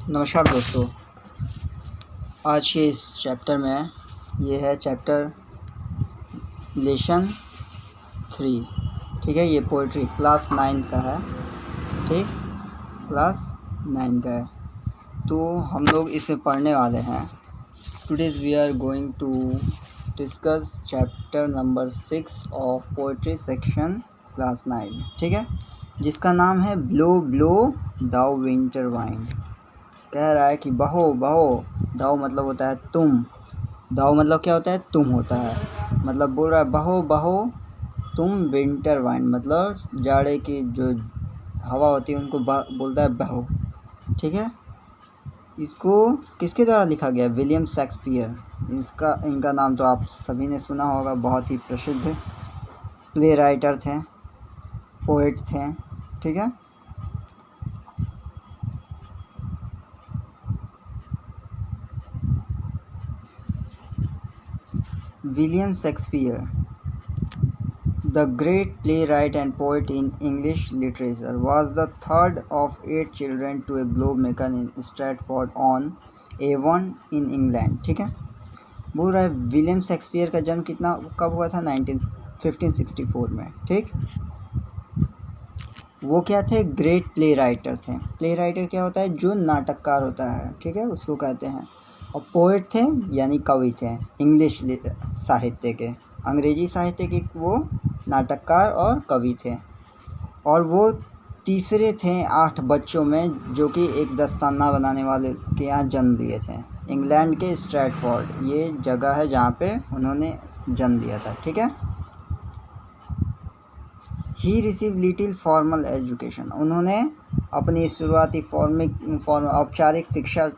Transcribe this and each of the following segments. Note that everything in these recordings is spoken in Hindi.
नमस्कार दोस्तों, आज के इस चैप्टर में ये है चैप्टर लेसन 3। ठीक है, ये पोइट्री क्लास 9 का है। ठीक, क्लास 9 का है, तो हम लोग इसमें पढ़ने वाले हैं। Today's we are going to discuss chapter number 6 of poetry section class 9। ठीक है, जिसका नाम है blow blow thou winter wind. कह रहा है कि बहो बहो, दाओ मतलब होता है तुम, दाओ मतलब क्या होता है, तुम होता है। मतलब बोल रहा है बहो बहो तुम विंटर वाइन, मतलब जाड़े की जो हवा होती है उनको बोलता है बहो। ठीक है, इसको किसके द्वारा लिखा गया? William Shakespeare. इनका नाम तो आप सभी ने सुना होगा, बहुत ही प्रसिद्ध प्ले राइटर थे, पोएट थे। ठीक है, William Shakespeare, the great playwright and poet in English literature, was the third of 8 children to a globe-maker in Stratford-on-Avon in England। ठीक है, बोल रहा है विलियम शेक्सपियर का जन्म कब हुआ था? 1564 में। ठीक, वो क्या थे? ग्रेट प्ले राइटर थे। प्ले राइटर क्या होता है? जो नाटककार होता है। ठीक है, उसको कहते हैं। और पोएट थे यानी कवि थे, इंग्लिश साहित्य के, अंग्रेजी साहित्य के वो नाटककार और कवि थे। और वो तीसरे थे 8 बच्चों में, जो कि एक दस्ताना बनाने वाले के यहाँ जन्म लिए थे। इंग्लैंड के स्ट्रैटफोर्ड, ये जगह है जहाँ पे उन्होंने जन्म लिया था। ठीक है, ही रिसीव लिटिल फॉर्मल एजुकेशन, उन्होंने अपनी शुरुआती औपचारिक शिक्षा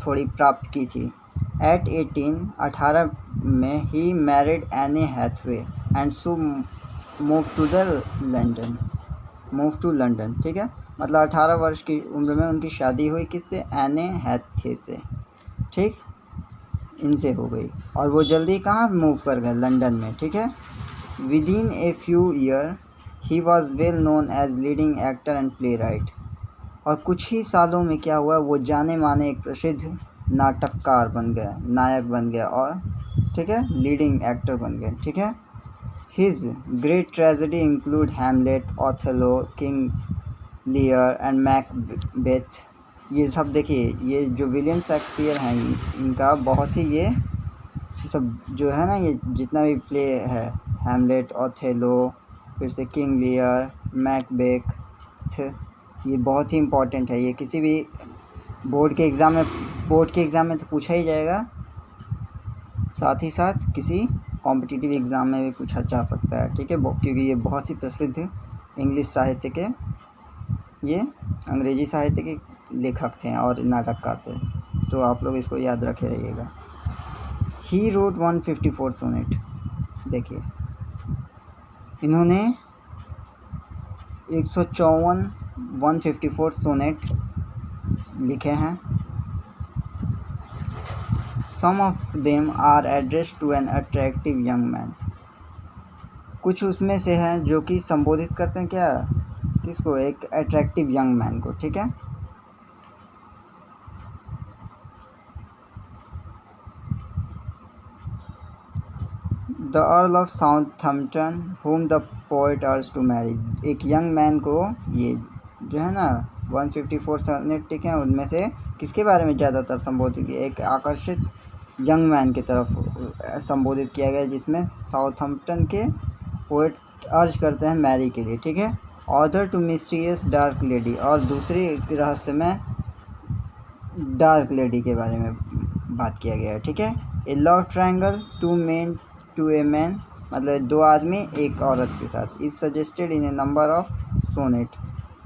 थोड़ी प्राप्त की थी। एट 18 में ही married Anne Hathaway and so move to London. ठीक है, मतलब 18 वर्ष की उम्र में उनकी शादी हुई, किससे? एने हैथे से। ठीक, इनसे हो गई और वो जल्दी कहाँ मूव कर गए? लंदन में। ठीक है, within a few year he was well known as leading actor and playwright. और कुछ ही सालों में क्या हुआ? वो जाने माने एक प्रसिद्ध नाटककार बन गया, नायक बन गया और ठीक है, लीडिंग एक्टर बन गए। ठीक है, his great tragedy include Hamlet, Othello, King Lear and Macbeth. ये सब देखिए, ये जो विलियम शेक्सपियर हैं, इनका बहुत ही ये सब जो है ना, ये जितना भी प्ले है, हैमलेट, ओथेलो, फिर से किंग लियर, मैकबेथ, ये बहुत ही इम्पोर्टेंट है। ये किसी भी बोर्ड के एग्ज़ाम में तो पूछा ही जाएगा, साथ ही साथ किसी कॉम्पिटिटिव एग्ज़ाम में भी पूछा जा सकता है। ठीक है, क्योंकि ये बहुत ही प्रसिद्ध इंग्लिश साहित्य के, ये अंग्रेजी साहित्य के लेखक थे और नाटककार थे। सो आप लोग इसको याद रखे रहिएगा। He wrote 154 sonnet. देखिए, इन्होंने 154 सोनेट लिखे हैं। Some of them are addressed to an attractive young man। कुछ उसमें से हैं जो कि संबोधित करते हैं क्या? किसको? एक अट्रैक्टिव यंग मैन को। ठीक है, the earl of Southampton whom the poet urged to marry। एक यंग मैन को ये जो है ना 154 सोनेट, ठीक है, उनमें से किसके बारे में ज़्यादातर संबोधित किया? एक आकर्षित यंग मैन की तरफ संबोधित किया गया, जिसमें साउथहैम्पटन के पोएट अर्ज करते हैं मैरी के लिए। ठीक है, author to mysterious dark lady, और दूसरी रहस्यमय डार्क लेडी के बारे में बात किया गया है। ठीक है, a love triangle two men to a man, मतलब 2 आदमी एक औरत के साथ, is suggested in a number of sonnet.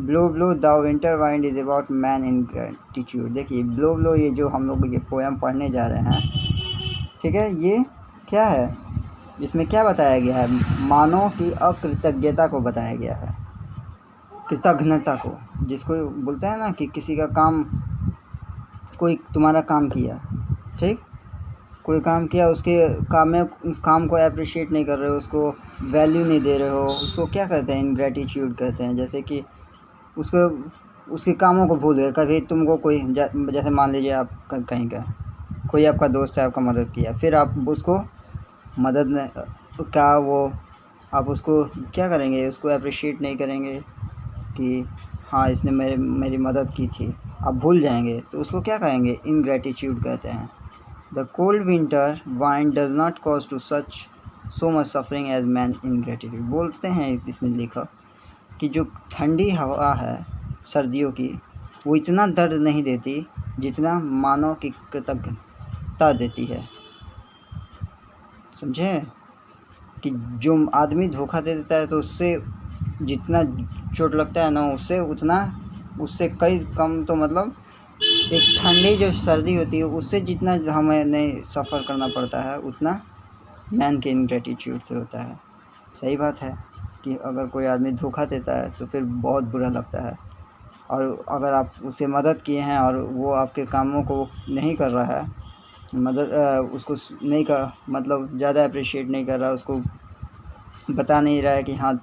Blow blow the winter wind is about man ingratitude. देखिए, ब्लो ब्लो, ये जो हम लोग ये पोएम पढ़ने जा रहे हैं, ठीक है, ये क्या है? इसमें क्या बताया गया है? मानव की अकृतज्ञता को बताया गया है, कृतज्ञता को, जिसको बोलते हैं ना कि किसी का काम, कोई तुम्हारा काम किया, ठीक, कोई काम किया, उसके काम को अप्रिशिएट नहीं कर रहे हो, उसको वैल्यू नहीं दे रहे हो, उसको क्या कहते हैं? इनग्रेटिट्यूड कहते हैं। जैसे कि उसको उसके कामों को भूल गए। कभी तुमको कोई जैसे मान लीजिए आप कहीं गए, कोई आपका दोस्त है, आपका मदद किया, फिर आप उसको मदद ने का वो आप उसको क्या करेंगे, उसको अप्रिशिएट नहीं करेंगे कि हाँ इसने मेरी मदद की थी, आप भूल जाएंगे, तो उसको क्या कहेंगे, इनग्रेटिट्यूड कहते हैं। The cold winter wind does not cause to such so much suffering as man ingratitude. बोलते हैं इसमें लिखा कि जो ठंडी हवा है सर्दियों की, वो इतना दर्द नहीं देती जितना मानव की कृतज्ञता देती है। समझे कि जो आदमी धोखा दे देता है तो उससे जितना चोट लगता है ना, उससे कई कम, तो मतलब एक ठंडी जो सर्दी होती है उससे जितना हमें नहीं सफ़र करना पड़ता है उतना मैन के इनग्रेटिट्यूड से होता है। सही बात है कि अगर कोई आदमी धोखा देता है तो फिर बहुत बुरा लगता है, और अगर आप उसे मदद किए हैं और वो आपके कामों को नहीं कर रहा है, उसको नहीं कर मतलब ज़्यादा अप्रिशिएट नहीं कर रहा, उसको बता नहीं रहा है कि हाँ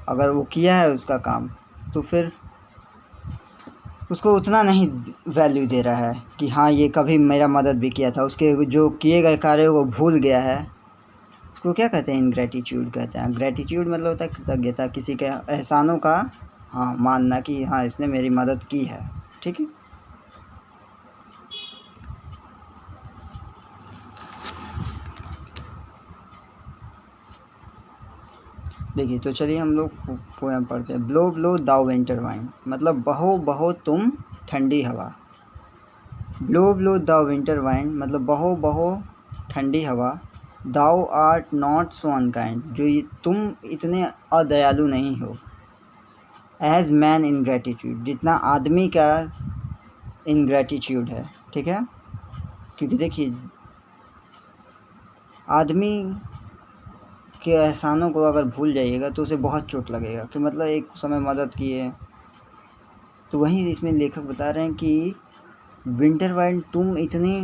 अगर वो किया है उसका काम, तो फिर उसको उतना नहीं वैल्यू दे रहा है कि हाँ ये कभी मेरा मदद भी किया था, उसके जो किए गए कार्यों को भूल गया है। उसको क्या कहते हैं, इनग्रेटिट्यूड कहते हैं। ग्रेटिट्यूड मतलब होता है कृतज्ञता, किसी के एहसानों का हाँ मानना कि हाँ इसने मेरी मदद की है। ठीक है, देखिए तो चलिए हम लोग पोएम पढ़ते हैं। Blow blow thou winter wind, मतलब बहो बहो तुम ठंडी हवा। Blow blow thou winter wind मतलब बहो बहो ठंडी हवा। Thou art not so unkind, जो तुम इतने अदयालु नहीं हो। एज मैन इनग्रेटिट्यूड, जितना आदमी का इनग्रेटिट्यूड है। ठीक है, क्योंकि देखिए आदमी के एहसानों को अगर भूल जाइएगा तो उसे बहुत चोट लगेगा कि मतलब एक समय मदद की है। तो वहीं इसमें लेखक बता रहे हैं कि विंटर वाइन तुम इतनी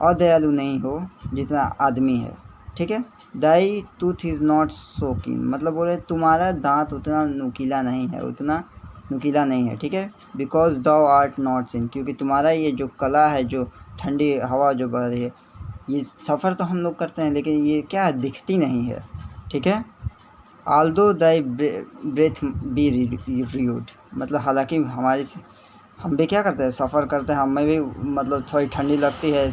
अदयालु नहीं हो जितना आदमी है। ठीक है, दाई टूथ इज़ नॉट सो कीन, मतलब बोले तुम्हारा दांत उतना नुकीला नहीं है। ठीक है, because thou art not seen, क्योंकि तुम्हारा ये जो कला है, जो ठंडी हवा जो बह रही है, ये सफ़र तो हम लोग करते हैं लेकिन ये क्या दिखती नहीं है। ठीक है, although thy breath be rude, मतलब हालांकि हम भी क्या करते हैं, सफ़र करते हैं, हमें भी मतलब थोड़ी ठंडी लगती है,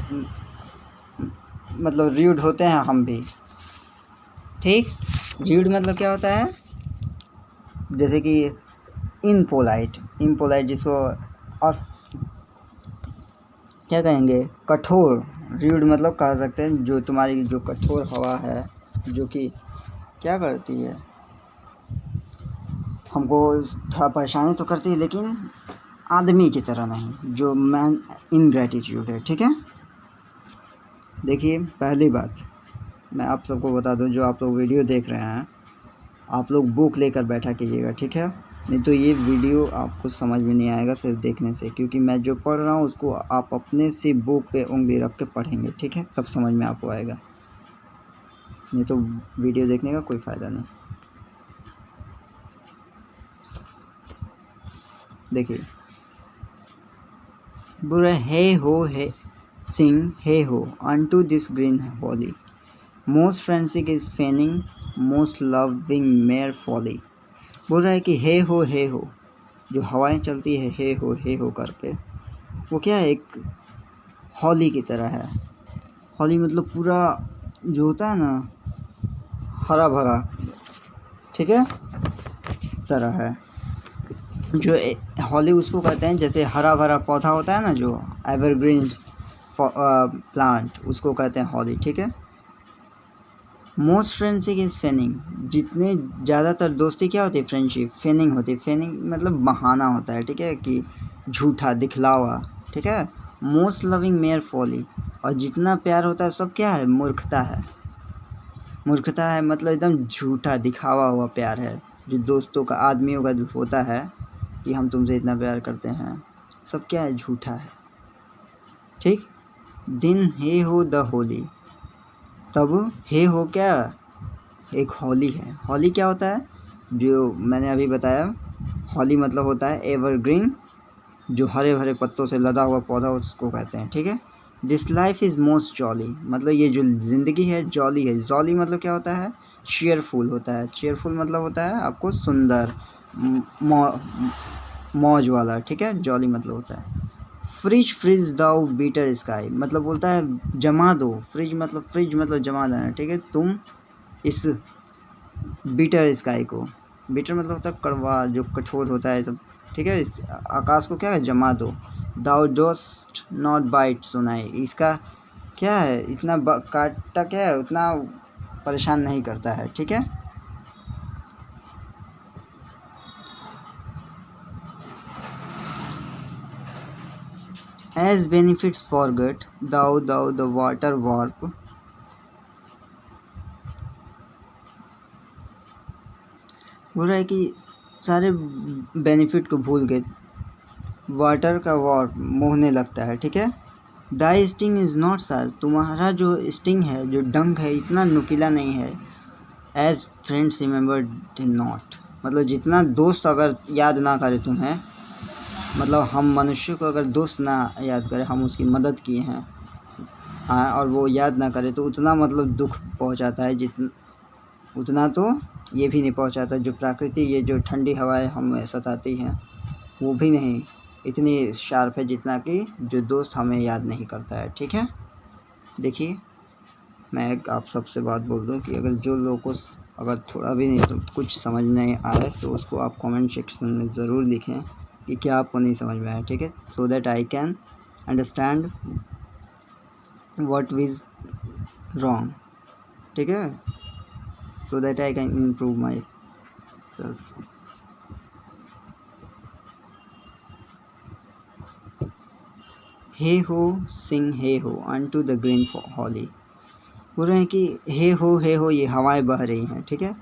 मतलब र्यूड होते हैं हम भी। ठीक, र्यूड मतलब क्या होता है, जैसे कि इनपोलाइट जिसको क्या कहेंगे, कठोर। र्यूड मतलब कह सकते हैं जो तुम्हारी जो कठोर हवा है, जो कि क्या करती है, हमको थोड़ा परेशानी तो करती है लेकिन आदमी की तरह नहीं, जो मैन इनग्रेटिट्यूड है। ठीक है, देखिए पहली बात मैं आप सबको बता दूं, जो आप लोग वीडियो देख रहे हैं, आप लोग बुक लेकर बैठा कीजिएगा। ठीक है, नहीं तो ये वीडियो आपको समझ में नहीं आएगा सिर्फ देखने से, क्योंकि मैं जो पढ़ रहा हूँ उसको आप अपने से बुक पे उंगली रख के पढ़ेंगे। ठीक है, तब समझ में आपको आएगा, नहीं तो वीडियो देखने का कोई फ़ायदा नहीं। देखिए, बुरा हे हो है सिंग हे हो unto this green valley, most frantic is feigning, most loving mere folly। बोल रहा है कि हे हो जो हवाएं चलती है हे हो करके, वो क्या है, एक होली की तरह है। होली मतलब पूरा जो होता है ना हरा भरा, ठीक है, तरह है। जो होली उसको कहते हैं, जैसे हरा भरा पौधा होता है ना, जो एवरग्रीन प्लांट, उसको कहते हैं होली। ठीक है, मोस्ट फ्रेंडशिप इज़ फेनिंग, जितने ज़्यादातर दोस्ती क्या होती है, फ्रेंडशिप फेनिंग होती है। फेनिंग मतलब बहाना होता है। ठीक है, कि झूठा दिखलावा। ठीक है, मोस्ट लविंग मेयर फॉली, और जितना प्यार होता है सब क्या है, मूर्खता है। मूर्खता है मतलब एकदम झूठा दिखावा हुआ प्यार है, जो दोस्तों का आदमियों का होता है कि हम तुमसे इतना प्यार करते हैं, सब क्या है, झूठा है। ठीक, दिन हे हो द होली, तब हे हो क्या, एक होली है। होली क्या होता है, जो मैंने अभी बताया, हॉली मतलब होता है एवरग्रीन, जो हरे भरे पत्तों से लदा हुआ पौधा उसको कहते हैं, ठीक है। This life is most jolly, मतलब ये जो ज़िंदगी है जॉली है। जॉली मतलब क्या होता है? चेयरफुल होता है। चेयरफुल मतलब होता है आपको सुंदर, मौज वाला, ठीक है। जॉली मतलब होता है। फ्रिज दाउ बीटर स्काई, मतलब बोलता है जमा दो। फ्रिज मतलब जमा देना, ठीक है। तुम इस बीटर स्काई को, बीटर मतलब होता है कड़वा, जो कठोर होता है सब, ठीक है। इस आकाश को क्या है? जमा दो। दाउ डोस्ट नॉट बाइट सुनाई, इसका क्या है? इतना काटता क्या है, उतना परेशान नहीं करता है, ठीक है। As benefits forget, thou the water warp, बोल रहा है कि सारे बेनिफिट को भूल गए, वाटर का वार्प मोहने लगता है, ठीक है। दाई स्टिंग इज़ नॉट सर, तुम्हारा जो स्टिंग है, जो डंक है, इतना नुकीला नहीं है। एज फ्रेंड्स रिमेंबर नॉट, मतलब जितना दोस्त अगर याद ना करे तुम्हें, मतलब हम मनुष्य को अगर दोस्त ना याद करे, हम उसकी मदद किए हैं, हाँ, और वो याद ना करे तो उतना मतलब दुख पहुंचाता है, जितना उतना तो ये भी नहीं पहुंचाता। जो प्रकृति, ये जो ठंडी हवाएं हमें सताती हैं, वो भी नहीं इतनी शार्प है जितना कि जो दोस्त हमें याद नहीं करता है, ठीक है। देखिए, मैं एक आप सबसे बात बोल दूं कि अगर जो लोगों को अगर थोड़ा भी नहीं कुछ समझ नहीं आए तो उसको आप कमेंट सेक्शन में ज़रूर लिखें कि क्या आपको नहीं समझ में आया, ठीक है। So that I can understand what is wrong, ठीक है। So that I can improve myself. Heigh ho sing हे हो अनटू द ग्रीन हॉली, बोल रहे हैं कि हे हो ये हवाएं बह रही हैं, ठीक है।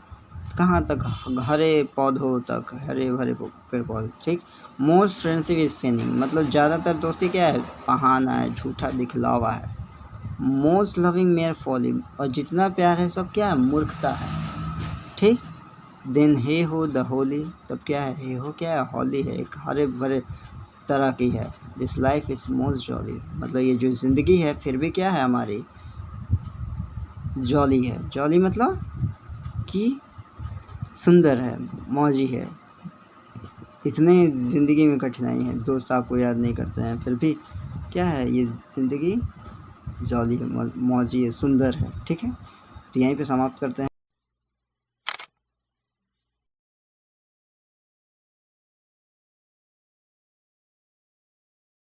कहाँ तक? हरे पौधों तक, हरे भरे पेड़ पौधे, ठीक। मोस्ट फ्रेंडशिप इज फेनिंग, मतलब ज़्यादातर दोस्ती क्या है? बहाना है, झूठा दिखलावा है। मोस्ट लविंग मेयर फॉली, और जितना प्यार है सब क्या है? मूर्खता है, ठीक। देन हे हो द होली, तब क्या है? हे हो क्या है? होली है, एक हरे भरे तरह की है। This life is most jolly, मतलब ये जो ज़िंदगी है फिर भी क्या है हमारी? जॉली है। जॉली मतलब कि सुंदर है, मौजी है। इतने ज़िंदगी में कठिनाई है, दोस्त आपको याद नहीं करते हैं, फिर भी क्या है? ये ज़िंदगी जॉली है, मौजी है, सुंदर है, ठीक है। तो यहीं पे समाप्त करते हैं।